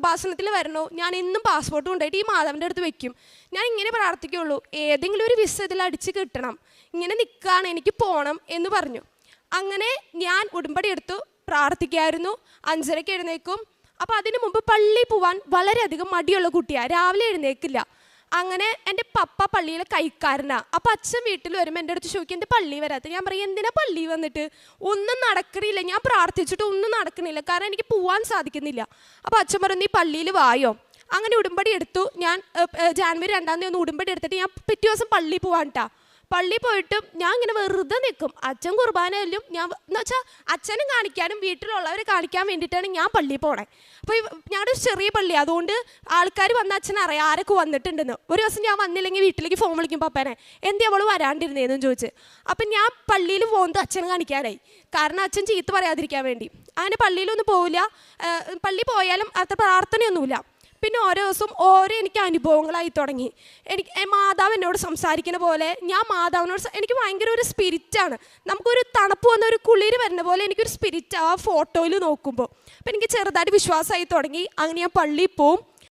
കൃപാസനത്തിൽ വരണോ, ഞാൻ എന്നും പാസ്പോർട്ട് കൊണ്ടുപോയിട്ട് ഈ മാതാവിൻ്റെ അടുത്ത് വെക്കും. ഞാൻ ഇങ്ങനെ പ്രാർത്ഥിക്കുകയുള്ളൂ, ഏതെങ്കിലും ഒരു വിസ ഇതിൽ അടിച്ച് കിട്ടണം, ഇങ്ങനെ നിൽക്കുകയാണ്, എനിക്ക് പോകണം എന്ന് പറഞ്ഞു. അങ്ങനെ ഞാൻ ഉടമ്പടി എടുത്തു, പ്രാർത്ഥിക്കായിരുന്നു. 5:30 എഴുന്നേക്കും. അപ്പോൾ അതിനു മുമ്പ് പള്ളിയിൽ പോവാൻ വളരെയധികം മടിയുള്ള കുട്ടിയാണ്, രാവിലെ എഴുന്നേക്കില്ല. അങ്ങനെ എൻ്റെ പപ്പ പള്ളിയിലെ കൈക്കാരനാണ്. അപ്പോൾ അച്ഛൻ വീട്ടിൽ വരുമ്പോൾ എൻ്റെ അടുത്ത് ചോദിക്കും, എൻ്റെ പള്ളി വരാത്ത. ഞാൻ പറയും, എന്തിനാ പള്ളി വന്നിട്ട്, ഒന്നും നടക്കണില്ല, ഞാൻ പ്രാർത്ഥിച്ചിട്ട് ഒന്നും നടക്കണില്ല, കാരണം എനിക്ക് പോവാൻ സാധിക്കുന്നില്ല. അപ്പോൾ അച്ഛൻ പറഞ്ഞു, നീ പള്ളിയിൽ വായോ. അങ്ങനെ ഉടമ്പടി എടുത്തു. ഞാൻ ജാനുവരി 2-ാം തീയതി ഒന്ന് ഉടമ്പടി എടുത്തിട്ട് ഞാൻ പിറ്റേ ദിവസം പള്ളിയിൽ പോവാൻ കേട്ടാ. പള്ളിയിൽ പോയിട്ട് ഞാൻ ഇങ്ങനെ വെറുതെ നിൽക്കും. അച്ഛൻ കുർബാനയിലും ഞാൻ എന്ന് വെച്ചാൽ അച്ഛനും കാണിക്കാനും വീട്ടിലുള്ളവരെ കാണിക്കാൻ വേണ്ടിയിട്ടാണ് ഞാൻ പള്ളിയിൽ പോണേ. അപ്പോൾ ഞങ്ങളുടെ ചെറിയ പള്ളി, അതുകൊണ്ട് ആൾക്കാർ വന്ന അച്ഛനറിയാം ആരൊക്കെ വന്നിട്ടുണ്ടെന്ന്. ഒരു ദിവസം ഞാൻ വന്നില്ലെങ്കിൽ വീട്ടിലേക്ക് ഫോൺ വിളിക്കും പപ്പനെ, എന്തി അവൾ വരാണ്ടിരുന്നേന്നും ചോദിച്ച്. അപ്പം ഞാൻ പള്ളിയിൽ പോകുന്നത് അച്ഛനെ കാണിക്കാനായി, കാരണം അച്ഛൻ ചീത്ത പറയാതിരിക്കാൻ വേണ്ടി. അങ്ങനെ പള്ളിയിലൊന്നും പോവില്ല. പള്ളി പോയാലും അത്ര പ്രാർത്ഥനയൊന്നുമില്ല. പിന്നെ ഓരോ ദിവസവും ഓരോ എനിക്ക് അനുഭവങ്ങളായി തുടങ്ങി. എനിക്ക് മാതാവ് എന്നോട് സംസാരിക്കുന്ന പോലെ ഞാൻ മാതാവിനോട്, എനിക്ക് ഭയങ്കര ഒരു സ്പിരിറ്റാണ്. നമുക്കൊരു തണുപ്പ് വന്ന ഒരു കുളിര് വരുന്ന പോലെ എനിക്കൊരു സ്പിരിറ്റ് ആ ഫോട്ടോയിൽ നോക്കുമ്പോൾ. അപ്പം എനിക്ക് ചെറുതായിട്ട് വിശ്വാസമായി തുടങ്ങി. അങ്ങനെ ഞാൻ പള്ളിയിൽ പോവും.